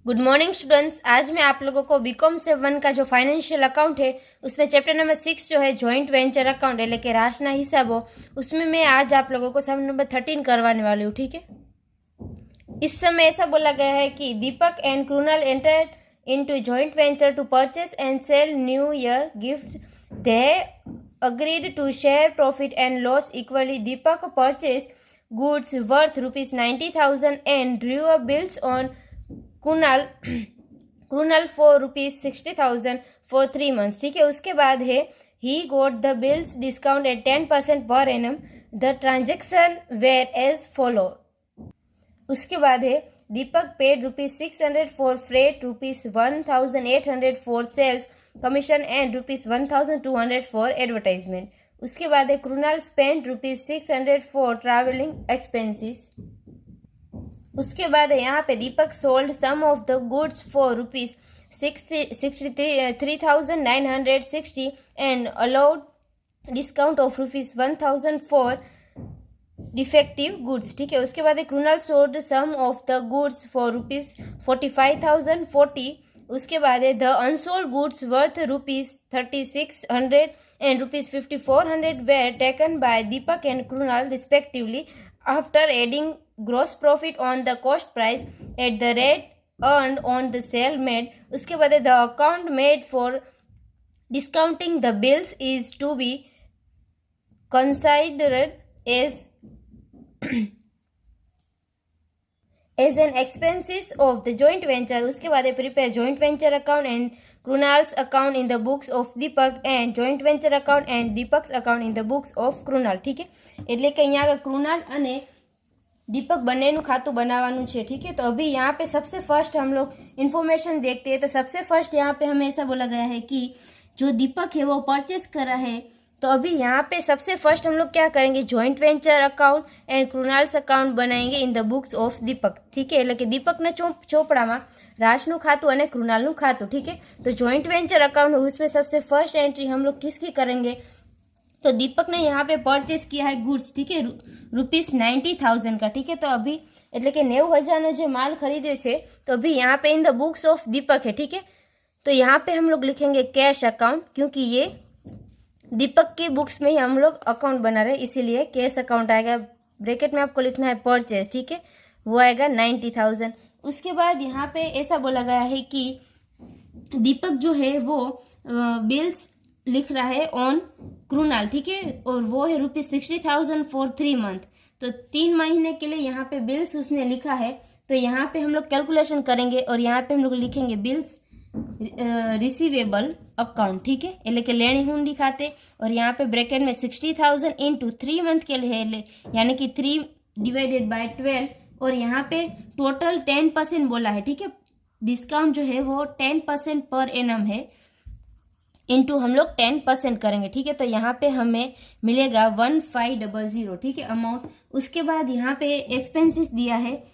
Good morning students. आज मैं आप लोगों को बीकॉम से 1 का जो फाइनेंशियल अकाउंट है उसमें चैप्टर नंबर 6 जो है जॉइंट वेंचर अकाउंट यानी कि राशना हिसाबो, उसमें मैं आज आप लोगों को सम नंबर 13 करवाने वाली हूँ। ठीक है, इस समय ऐसा बोला गया है कि Deepak and Krunal entered into joint venture to purchase and sale new year gift. They agreed to share profit and loss equally. Deepak purchase goods worth rupees 90,000 and drew up bills on Kunal for rupees 60,000 for 3 months। ठीक है, उसके बाद है he got the bills discount at 10% per annum। The transaction were as follow। उसके बाद है दीपक paid rupees 600 for freight, rupees 1,800 for sales commission and rupees 1,200 for advertisement। उसके बाद है Krunal spend rupees 600 for travelling expenses. उसके बाद है यहाँ पे Deepak sold some of the goods for rupees 3,960 and allowed discount of rupees 1,000 for defective goods. ठीक है, उसके बाद है Krunal sold some of the goods for rupees 45,040। उसके बाद है the unsold goods worth rupees 3,600 and rupees 5,400 were taken by Deepak and Krunal respectively after adding gross profit on the cost price at the rate earned on the sale made। उसके बाद the account made for discounting the bills is to be considered as an expenses of the joint venture। उसके बाद prepare joint venture account and Krunal's account in the books of Deepak and joint venture account and Deepak's account in the books of Krunal। ठीक है, એટલે કે અહીંયા આગળ કૃણાલ અને दीपक બંનેનું ખાતું બનાવવાનું છે। ठीक है, तो अभी यहाँ पे सबसे फर्स्ट हम लोग इन्फॉर्मेशन देखते हैं। तो सबसे फर्स्ट यहाँ पे हमें ऐसा बोला गया है कि जो दीपक है वो परचेस करा है। तो अभी यहाँ पे सबसे फर्स्ट हम लोग क्या करेंगे, joint venture account and Krunal's account बनाएंगे in the books of Deepak. ठीक है, એટલે કે दीपकના ચોપડામાં राशनु खातु और कृणालनु खातु। ठीक है, तो जॉइंट वेंचर अकाउंट उसमें सबसे फर्स्ट एंट्री हम लोग किसकी करेंगे, तो दीपक ने यहाँ पे परचेस किया है गुड्स। ठीक है, रुपीज 90,000 का। ठीक है, तो अभी એટલે કે 90,000 जो माल खरीदे छे, तो अभी यहाँ पे इन द बुक्स ऑफ दीपक है। ठीक है, तो यहाँ पे हम लोग लिखेंगे कैश अकाउंट, क्योंकि ये दीपक के बुक्स में ही हम लोग अकाउंट बना रहे, इसीलिए कैश अकाउंट आएगा। ब्रैकेट में आपको लिखना है परचेस। ठीक है, वो आएगा 90,000। उसके बाद यहाँ पे ऐसा बोला गया है कि दीपक जो है वो बिल्स लिख रहा है ऑन कृणाल। ठीक है, और वो है रुपीज 60,000 फॉर 3 मंथ। तो 3 महीने के लिए यहाँ पे बिल्स उसने लिखा है। तो यहाँ पे हम लोग कैलकुलेशन करेंगे और यहाँ पे हम लोग लिखेंगे बिल्स रिसीवेबल अकाउंट। ठीक है, એટલે કે લેણી હુંડી खाते, और यहाँ पे ब्रैकेट में 60,000 इंटू 3 मंथ के लिए यानी कि 3 डिवाइडेड बाय 12, और यहाँ पे टोटल 10% बोला है। ठीक है, डिस्काउंट जो है वो 10% पर एनम है, इंटू हम लोग 10% करेंगे। ठीक है, तो यहाँ पे हमें मिलेगा 1500। ठीक है, अमाउंट। उसके बाद यहाँ पे एक्सपेंसेस दिया है,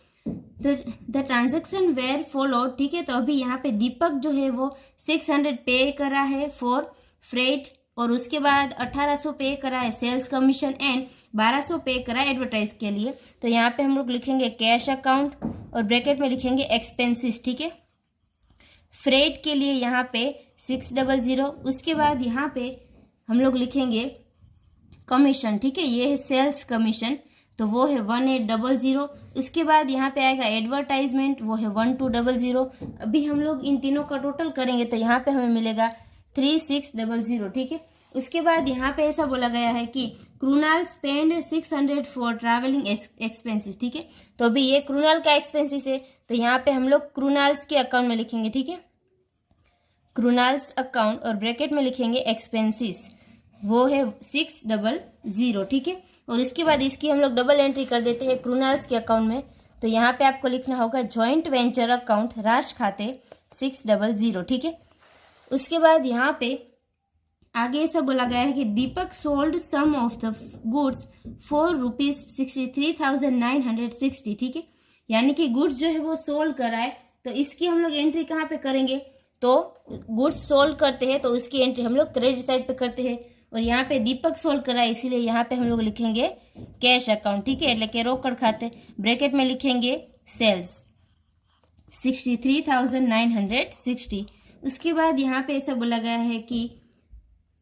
तो द ट्रांजेक्शन वेयर फॉलोड। ठीक है, तो अभी यहाँ पे दीपक जो है वो 600 पे करा है फॉर फ्रेट, और उसके बाद 1800 पे करा है सेल्स कमीशन एंड 1200 पे करा है एडवर्टाइज के लिए। तो यहाँ पे हम लोग लिखेंगे कैश अकाउंट और ब्रैकेट में लिखेंगे एक्सपेंसेस। ठीक है, फ्रेट के लिए यहाँ पे 600। उसके बाद यहाँ पे हम लोग लिखेंगे कमीशन। ठीक है, ये है सेल्स कमीशन, तो वो है 1800। उसके बाद यहाँ पे आएगा एडवर्टाइजमेंट, वो है 1200। अभी हम लोग इन तीनों का टोटल करेंगे तो यहाँ पे हमें मिलेगा 3600। ठीक है, उसके बाद यहाँ पे ऐसा बोला गया है कि Krunal spend 600 for travelling expenses. ठीक है, तो अभी ये कृणाल का एक्सपेंसेस है, तो यहाँ पे हम लोग कृणाल्स के अकाउंट में लिखेंगे। ठीक है, कृणाल्स अकाउंट और ब्रैकेट में लिखेंगे एक्सपेंसेस, वो है 600। ठीक है, और इसके बाद इसकी हम लोग डबल एंट्री कर देते हैं कृणाल्स के अकाउंट में। तो यहाँ पे आपको लिखना होगा जॉइंट वेंचर अकाउंट राश खाते 600। ठीक है, उसके बाद यहाँ पे आगे ऐसा बोला गया है कि Deepak sold some of the goods for rupees 63,960। ठीक है, यानी कि गुड्स जो है वो सोल्ड करा है, तो इसकी हम लोग एंट्री कहाँ पे करेंगे, तो गुड्स सोल्ड करते हैं तो उसकी एंट्री हम लोग क्रेडिट साइड पे करते हैं। और यहाँ पे दीपक सोल्ड करा है, इसीलिए यहाँ पे हम लोग लिखेंगे कैश अकाउंट। ठीक है, એટલે કે રોકડ ખાતે, ब्रैकेट में लिखेंगे सेल्स। 63,960। उसके बाद यहाँ पे ऐसा बोला गया है कि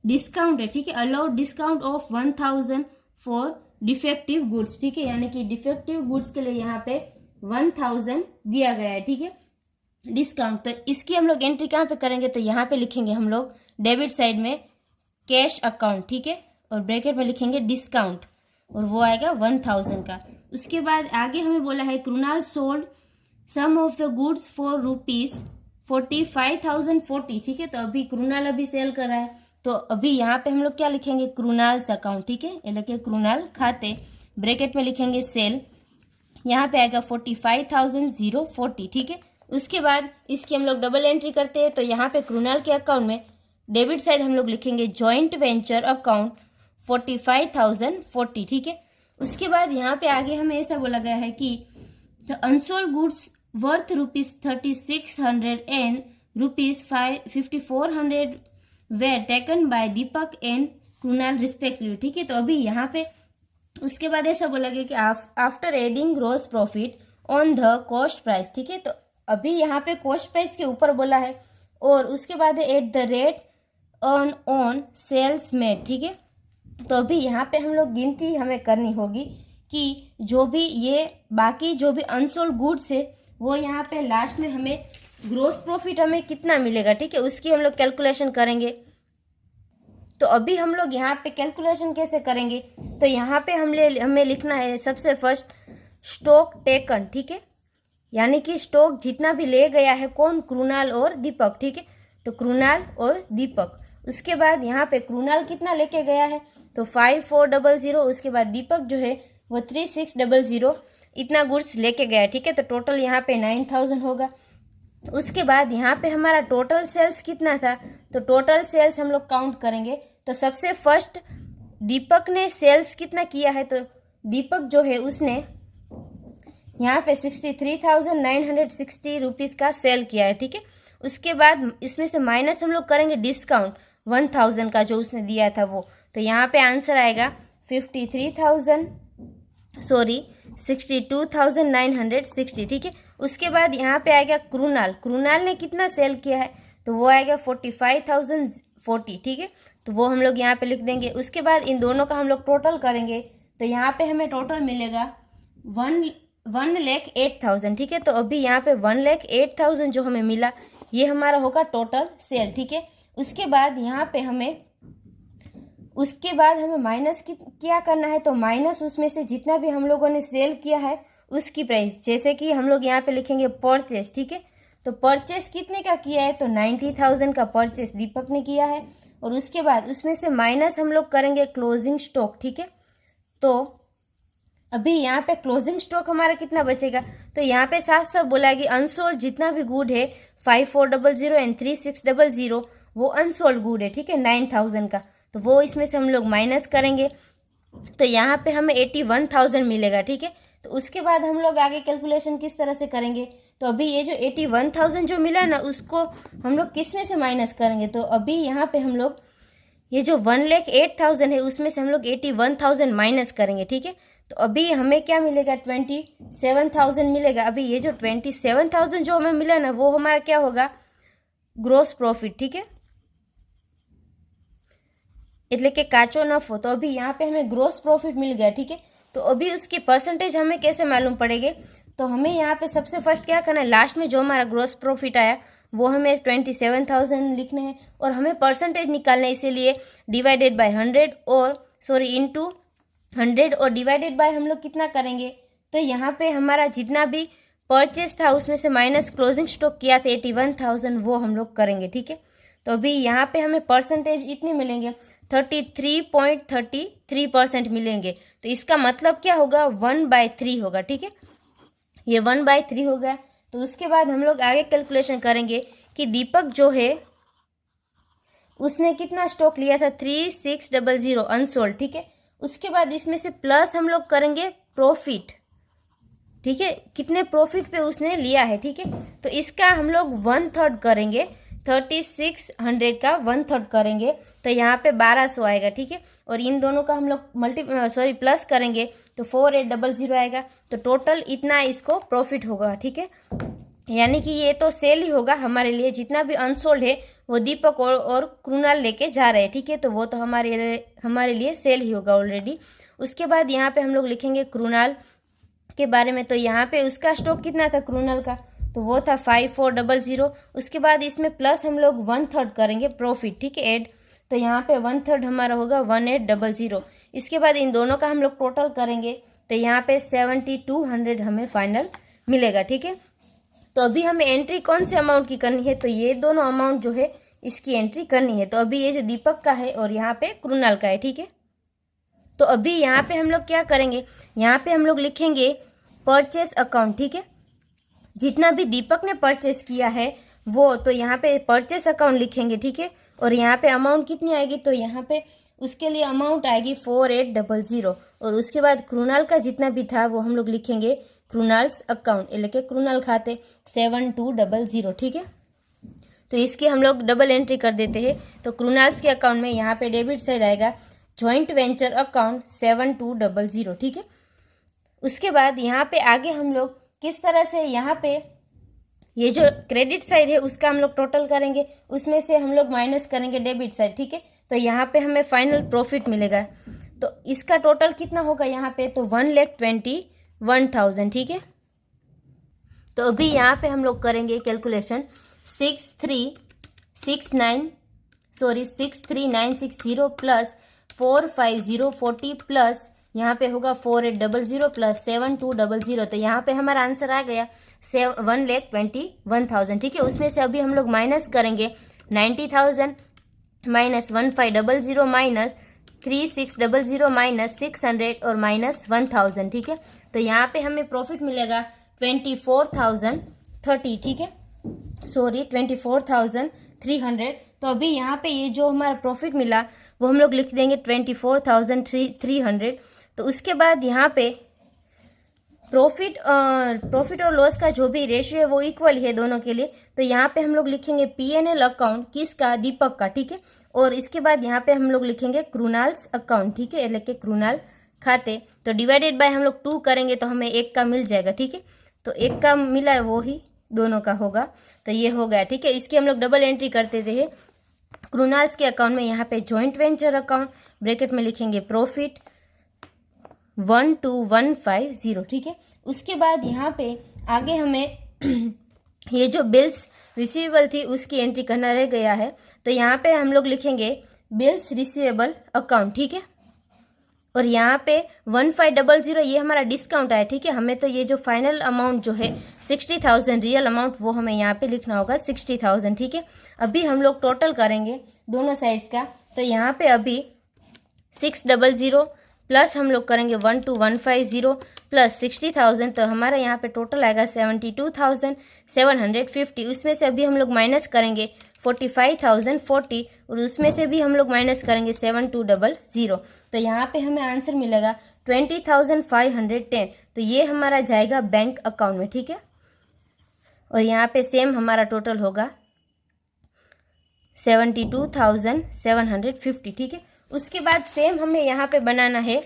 डिस्काउंट है, ठीक है, allowed discount of 1,000 for defective goods, ठीक है, यानी कि डिफेक्टिव गुड्स के लिए यहाँ पे 1,000 दिया गया है, ठीक है, डिस्काउंट। तो इसकी हम लोग एंट्री कहाँ पे करेंगे, तो यहाँ पे लिखेंगे हम लोग डेबिट साइड में कैश अकाउंट, ठीक है, और ब्रैकेट में लिखेंगे डिस्काउंट, और वो आएगा 1,000 का। उसके बाद आगे हमें बोला है Krunal sold some of the goods for ₹45,040, ठीक है, तो अभी कृणाल अभी सेल कर रहा है, तो अभी यहाँ पे हम लोग क्या लिखेंगे, कृणाल्स अकाउंट, ठीक है, ये लिखे कृणाल खाते, ब्रैकेट में लिखेंगे सेल, यहाँ पे आएगा 45,040, ठीक है। उसके बाद इसकी हम लोग डबल एंट्री करते हैं, तो यहाँ पे कृणाल के अकाउंट में डेबिट साइड हम लोग लिखेंगे जॉइंट वेंचर अकाउंट 45,040, ठीक है। उसके बाद यहाँ पे आगे हमें ऐसा बोला गया है कि the unsold goods worth ₹3600 and ₹5400 where taken by Deepak and Krunal respectively, ठीक है। तो अभी यहाँ पे उसके बाद ऐसा बोला गया कि after adding gross profit on the cost price, ठीक है, तो अभी यहाँ पे कॉस्ट प्राइस के ऊपर बोला है, और उसके बाद at the rate earn on sales made, ठीक है। तो अभी यहाँ पे हम लोग गिनती हमें करनी होगी कि जो भी ये बाकी जो भी अनसोल्ड गुड्स है वो यहाँ पे लास्ट में हमें ग्रोस प्रॉफिट हमें कितना मिलेगा, ठीक है, उसकी हम लोग कैलकुलेशन करेंगे। तो अभी हम लोग यहाँ पे कैलकुलेशन कैसे करेंगे, तो यहाँ पे हमें लिखना है सबसे फर्स्ट स्टॉक टेकन, ठीक है, यानी कि स्टॉक जितना भी ले गया है कौन, कृणाल और दीपक, ठीक है, तो कृणाल और दीपक। उसके बाद यहाँ पे कृणाल कितना लेके गया है, तो 5400, उसके बाद दीपक जो है वो 3600 इतना गुड्स लेके गया है, ठीक है, तो टोटल यहाँ पे 9,000 होगा। उसके बाद यहाँ पे हमारा टोटल सेल्स कितना था, तो टोटल सेल्स हम लोग काउंट करेंगे। तो सबसे फर्स्ट दीपक ने सेल्स कितना किया है, तो दीपक जो है उसने यहाँ पे 63,960 रुपीज़ का सेल किया है, ठीक है। उसके बाद इसमें से माइनस हम लोग करेंगे डिस्काउंट 1,000 का जो उसने दिया था वो, तो यहाँ पे आंसर आएगा 62,960, ठीक है। उसके बाद यहाँ पे आएगा कृणाल ने कितना सेल किया है, तो वो आएगा 45,040, ठीक है, तो वो हम लोग यहाँ पे लिख देंगे। उसके बाद इन दोनों का हम लोग टोटल करेंगे, तो यहाँ पे हमें टोटल मिलेगा 1,08,000, ठीक है। तो अभी यहाँ पे 1,08,000 जो हमें मिला ये हमारा होगा टोटल सेल, ठीक है। उसके बाद यहाँ पे हमें माइनस क्या करना है, तो माइनस उसमें से जितना भी हम लोगों ने सेल किया है उसकी प्राइस, जैसे कि हम लोग यहाँ पे लिखेंगे परचेस, ठीक है, तो परचेस कितने का किया है, तो 90,000 का परचेस दीपक ने किया है। और उसके बाद उसमें से माइनस हम लोग करेंगे क्लोजिंग स्टॉक, ठीक है। तो अभी यहाँ पे क्लोजिंग स्टॉक हमारा कितना बचेगा, तो यहाँ पे साफ साफ बोला है कि अनसोल्ड जितना भी गुड है 5400 एंड 3600 वो अनसोल्ड गुड है, ठीक है, 9,000 का, तो वो इसमें से हम लोग माइनस करेंगे, तो यहाँ पे हमें 81,000 मिलेगा, ठीक है। तो उसके बाद हम लोग आगे कैलकुलेशन किस तरह से करेंगे, तो अभी ये जो 81,000 जो मिला ना उसको हम लोग किस में से माइनस करेंगे, तो अभी यहाँ पे हम लोग ये जो 1,08,000 है उसमें से हम लोग 81,000 माइनस करेंगे, ठीक है। तो अभी हमें क्या मिलेगा, 27,000 मिलेगा। अभी ये जो 27,000 जो हमें मिला ना वो हमारा क्या होगा, ग्रोस प्रॉफिट, ठीक है, એટલે કે કાચો નફો। तो अभी यहाँ पे हमें ग्रोस प्रॉफिट मिल गया, ठीक है। तो अभी उसकी परसेंटेज हमें कैसे मालूम पड़ेगी, तो हमें यहाँ पे सबसे फर्स्ट क्या करना है, लास्ट में जो हमारा ग्रोस प्रॉफिट आया वो हमें 27,000 लिखने हैं, और हमें परसेंटेज निकालना है, इसीलिए डिवाइडेड बाय 100 और इनटू 100 और डिवाइडेड बाय हम लोग कितना करेंगे, तो यहाँ पे हमारा जितना भी परचेस था उसमें से माइनस क्लोजिंग स्टॉक किया था 81,000 वो हम लोग करेंगे, ठीक है। तो अभी यहाँ पे हमें परसेंटेज इतने मिलेंगे 33.33% मिलेंगे, तो इसका मतलब क्या होगा 1/3 होगा, ठीक है, ये 1/3 हो गया। तो उसके बाद हम लोग आगे कैलकुलेशन करेंगे कि दीपक जो है उसने कितना स्टॉक लिया था 3600 अनसोल्ड, ठीक है। उसके बाद इसमें से प्लस हम लोग करेंगे प्रॉफिट, ठीक है, कितने प्रॉफिट पे उसने लिया है, ठीक है। तो इसका हम लोग 1/3 करेंगे, 3600 का 1/3 करेंगे, तो यहाँ पे 1200 आएगा, ठीक है। और इन दोनों का हम लोग प्लस करेंगे तो 4800 आएगा, तो टोटल इतना इसको प्रॉफिट होगा, ठीक है। यानी कि ये तो सेल ही होगा हमारे लिए, जितना भी अनसोल्ड है वो दीपक और कृणाल लेके जा रहे हैं, ठीक है। तो वो तो हमारे लिए सेल ही होगा ऑलरेडी। उसके बाद यहाँ पे हम लोग लिखेंगे कृणाल के बारे में। तो यहाँ पे उसका स्टॉक कितना था कृणाल का, तो वो था 5400। उसके बाद इसमें प्लस हम लोग 1/3 करेंगे प्रॉफिट, ठीक है, ऐड। तो यहाँ पे 1/3 हमारा होगा 1800। इसके बाद इन दोनों का हम लोग टोटल करेंगे तो यहाँ पे 7200 हमें फाइनल मिलेगा, ठीक है। तो अभी हमें एंट्री कौन से अमाउंट की करनी है, तो ये दोनों अमाउंट जो है इसकी एंट्री करनी है। तो अभी ये जो दीपक का है और यहाँ पे कृणाल का है, ठीक है। तो अभी यहाँ पे हम लोग क्या करेंगे, यहाँ पे हम लोग लिखेंगे परचेस अकाउंट, ठीक है। जितना भी दीपक ने परचेस किया है वो, तो यहाँ पे परचेस अकाउंट लिखेंगे, ठीक है। और यहाँ पे अमाउंट कितनी आएगी, तो यहाँ पे उसके लिए अमाउंट आएगी 4800। और उसके बाद कृणाल का जितना भी था वो हम लोग लिखेंगे कृणाल्स अकाउंट, એટલે કે कृणाल खाते 7200, ठीक है। तो इसकी हम लोग डबल एंट्री कर देते हैं। तो कृणाल्स के अकाउंट में यहाँ पे डेबिट साइड आएगा जॉइंट वेंचर अकाउंट 7200, ठीक है। उसके बाद यहाँ पे आगे हम लोग किस तरह से यहाँ पे ये जो क्रेडिट साइड है उसका हम लोग टोटल करेंगे, उसमें से हम लोग माइनस करेंगे डेबिट साइड, ठीक है। तो यहाँ पे हमें फाइनल प्रॉफिट मिलेगा। तो इसका टोटल कितना होगा यहाँ पे, तो 1,21,000, ठीक है। तो अभी यहाँ पे हम लोग करेंगे कैलकुलेशन 63960 प्लस 45040 प्लस यहाँ पे होगा 4800 प्लस 7200। तो यहाँ पे हमारा आंसर आ गया 1,21,000, ठीक है। उसमें से अभी हम लोग माइनस करेंगे 90,000 माइनस 1500 माइनस 3600 माइनस 600 और माइनस 1000, ठीक है। तो यहाँ पे हमें प्रॉफिट मिलेगा 24,030, ठीक है, सॉरी 24,300। तो अभी यहाँ पे ये जो हमारा प्रॉफिट मिला वो हम लोग लिख देंगे 24,300। तो उसके बाद यहाँ पे प्रॉफिट और लॉस का जो भी रेशियो है वो इक्वल है दोनों के लिए। तो यहाँ पे हम लोग लिखेंगे P&L अकाउंट किसका, दीपक का, ठीक है। और इसके बाद यहाँ पे हम लोग लिखेंगे कृणाल्स अकाउंट, ठीक है, એટલે કે कृणाल खाते। तो डिवाइडेड बाय हम लोग 2 करेंगे तो हमें 1 का मिल जाएगा, ठीक है। तो 1 का मिला है वो ही दोनों का होगा, तो ये हो गया, ठीक है। इसकी हम लोग डबल एंट्री करते थे कृणाल्स के अकाउंट में। यहाँ पे जॉइंट वेंचर अकाउंट ब्रैकेट में लिखेंगे प्रॉफिट 12,150, ठीक है। उसके बाद यहाँ पे आगे हमें ये जो बिल्स रिसीवेबल थी उसकी एंट्री करना रह गया है। तो यहाँ पे हम लोग लिखेंगे बिल्स रिसीवेबल अकाउंट, ठीक है। और यहाँ पे 1500 ये हमारा डिस्काउंट आया, ठीक है। हमें तो ये जो फाइनल अमाउंट जो है 60,000 रियल अमाउंट वो हमें यहाँ पे लिखना होगा 60,000, ठीक है। अभी हम लोग टोटल करेंगे दोनों साइड्स का। तो यहाँ पे अभी 600 प्लस हम लोग करेंगे 12,150 प्लस 60,000, तो हमारा यहाँ पे टोटल आएगा 72,750। उसमें से अभी हम लोग माइनस करेंगे 45,040 और उसमें से भी हम लोग माइनस करेंगे 7200। तो यहाँ पे हमें आंसर मिलेगा 20,510। तो ये हमारा जाएगा बैंक अकाउंट में, ठीक है। और यहाँ पे सेम हमारा टोटल होगा 72,750, ठीक है। उसके बाद सेम हमें यहाँ पे बनाना है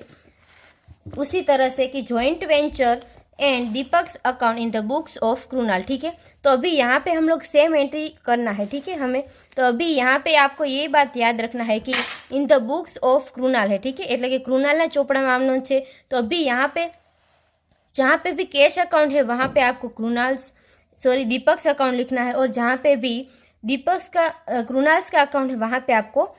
उसी तरह से कि joint venture and Deepak's account in the books of Krunal, ठीक है। तो अभी यहाँ पे हम लोग सेम एंट्री करना है, ठीक है हमें। तो अभी यहाँ पे आपको ये बात याद रखना है कि इन द बुक्स ऑफ कृणाल है, ठीक है, એટલે કે કૃણાલના ચોપડામાં આમનો છે। तो अभी यहाँ पे जहाँ पे भी कैश अकाउंट है वहाँ पे आपको दीपक्स अकाउंट लिखना है। और जहाँ पे भी कृणाल्स का अकाउंट है वहाँ पे आपको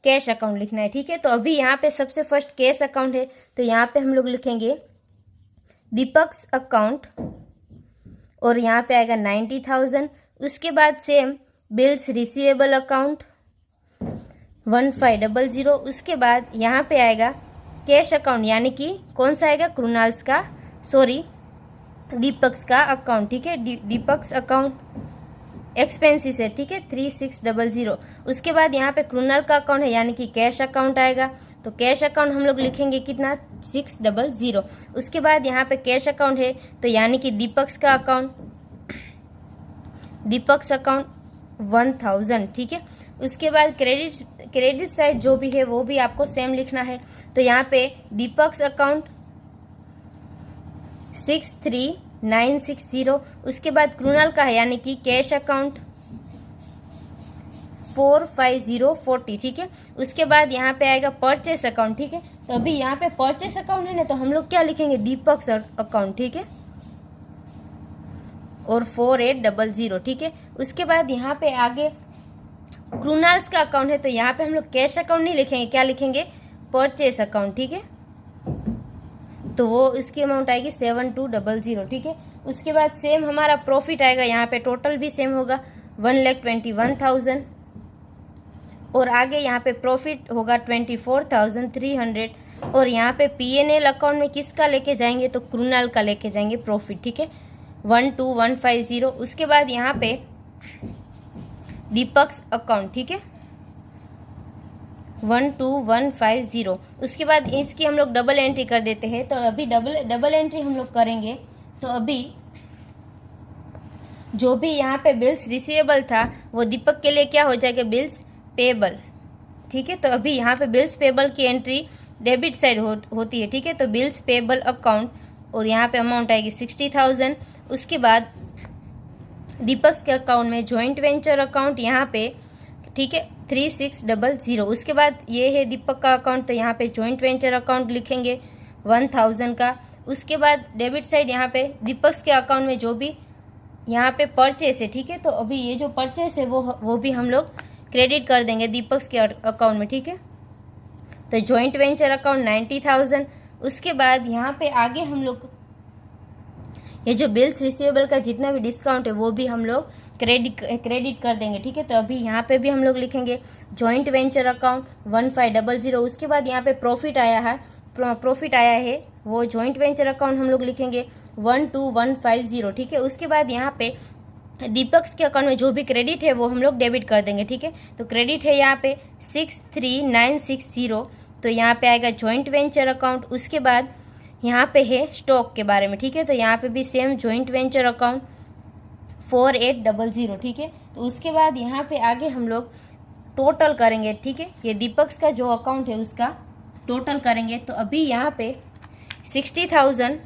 कैश अकाउंट लिखना है, ठीक है। तो अभी यहाँ पे सबसे फर्स्ट कैश अकाउंट है, तो यहाँ पे हम लोग लिखेंगे दीपक्स अकाउंट और यहाँ पे आएगा 90,000। उसके बाद सेम बिल्स रिसीवेबल अकाउंट 1500। उसके बाद यहाँ पे आएगा कैश अकाउंट, यानी कि कौन सा आएगा, दीपक्स का अकाउंट, ठीक है। दीपक्स अकाउंट एक्सपेंसिस है, ठीक है, 3600। उसके बाद यहाँ पे कृणाल का अकाउंट है यानी कि कैश अकाउंट आएगा। तो कैश अकाउंट हम लोग लिखेंगे कितना, 600। उसके बाद यहाँ पे कैश अकाउंट है तो यानी कि दीपक्स अकाउंट 1000, ठीक है। उसके बाद क्रेडिट साइड जो भी है वो भी आपको सेम लिखना है। तो यहाँ पे दीपक्स अकाउंट 960। उसके बाद कृणाल का है यानी कि कैश अकाउंट 45040, ठीक है। उसके बाद यहाँ पे आएगा परचेस अकाउंट, ठीक है। तो अभी यहाँ पे परचेस अकाउंट है ना, तो हम लोग क्या लिखेंगे, दीपक अकाउंट, ठीक है, और 4800, ठीक है। उसके बाद यहाँ पे आगे कृणाल्स का अकाउंट है, तो यहाँ पे हम लोग कैश अकाउंट नहीं लिखेंगे, क्या लिखेंगे, परचेस अकाउंट, ठीक है। तो वो इसकी अमाउंट आएगी 7200, ठीक है। उसके बाद सेम हमारा प्रॉफिट आएगा, यहाँ पे टोटल भी सेम होगा 1,21,000, और आगे यहाँ पे प्रॉफिट होगा 24,300, और यहाँ पे PNL अकाउंट में किसका लेके जाएंगे, तो कृणाल का लेके जाएंगे प्रॉफिट, ठीक है, 12,150। उसके बाद यहाँ पे दीपक अकाउंट, ठीक है, 12,150। उसके बाद इसकी हम लोग डबल एंट्री कर देते हैं। तो अभी डबल एंट्री हम लोग करेंगे, तो अभी जो भी यहाँ पे बिल्स रिसीवेबल था वो दीपक के लिए क्या हो जाएगा, बिल्स पेबल, ठीक है। तो अभी यहाँ पे बिल्स पेबल की एंट्री डेबिट साइड होती है, ठीक है। तो बिल्स पेबल अकाउंट, और यहाँ पे अमाउंट आएगी 60,000। उसके बाद दीपक के अकाउंट में जॉइंट वेंचर अकाउंट यहाँ पे, ठीक है, 3600। उसके बाद ये है दीपक का अकाउंट, तो यहाँ पे जॉइंट वेंचर अकाउंट लिखेंगे 1000 का। उसके बाद डेबिट साइड यहाँ पे दीपक के अकाउंट में जो भी यहाँ पे परचेस है, ठीक है। तो अभी ये जो परचेस है वो भी हम लोग क्रेडिट कर देंगे दीपक के अकाउंट में, ठीक है। तो जॉइंट वेंचर अकाउंट 90,000। उसके बाद यहाँ पे आगे हम लोग ये जो बिल्स रिसीवेबल का जितना भी डिस्काउंट है वो भी हम लोग क्रेडिट कर देंगे, ठीक है। तो अभी यहाँ पे भी हम लोग लिखेंगे जॉइंट वेंचर अकाउंट 1500। उसके बाद यहाँ पे प्रॉफिट आया है वो जॉइंट वेंचर अकाउंट हम लोग लिखेंगे 12,150, ठीक है। उसके बाद यहाँ पे दीपक के अकाउंट में जो भी क्रेडिट है वो हम लोग डेबिट कर देंगे, ठीक है। तो क्रेडिट है यहाँ पे 63,960, तो यहाँ पे आएगा जॉइंट वेंचर अकाउंट। उसके बाद यहाँ पे है स्टॉक के बारे में, ठीक है। तो यहाँ पे भी सेम जॉइंट वेंचर अकाउंट 4800, ठीक है। तो उसके बाद यहाँ पे आगे हम लोग टोटल करेंगे, ठीक है। ये दीपक का जो अकाउंट है उसका टोटल करेंगे। तो अभी यहाँ पे 60,000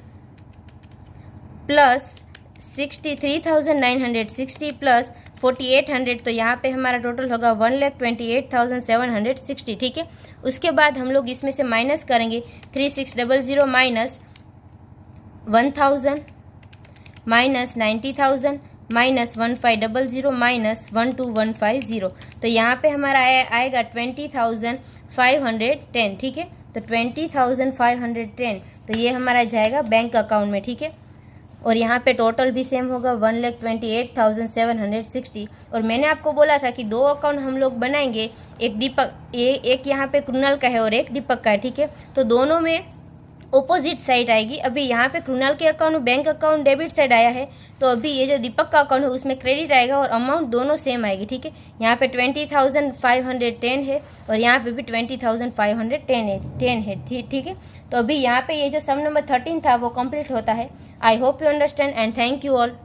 प्लस 63,960 प्लस 4,800, तो यहाँ पे हमारा टोटल होगा 1,28,760, ठीक है। उसके बाद हम लोग इसमें से माइनस करेंगे 3600 माइनस 1,000 माइनस 90,000 माइनस 1500 माइनस 12,150, तो यहाँ पे हमारा आएगा 20,510, ठीक है। तो 20,510, तो ये हमारा जाएगा बैंक अकाउंट में, ठीक है। और यहाँ पे टोटल भी सेम होगा 1,28,760। और मैंने आपको बोला था कि दो अकाउंट हम लोग बनाएंगे, एक यहाँ पे कृणाल का है और एक दीपक का है, ठीक है। तो दोनों में ऑपोजिट साइड आएगी। अभी यहाँ पे कृणाल के अकाउंट में बैंक अकाउंट डेबिट साइड आया है, तो अभी ये जो दीपक का अकाउंट है उसमें क्रेडिट आएगा और अमाउंट दोनों सेम आएगी, ठीक है। यहाँ पे 20,510 है और यहाँ पे भी 20,510 है, ठीक है। तो अभी यहाँ पे ये जो सम नंबर 13 था वो कंप्लीट होता है। I hope you understand and thank you all.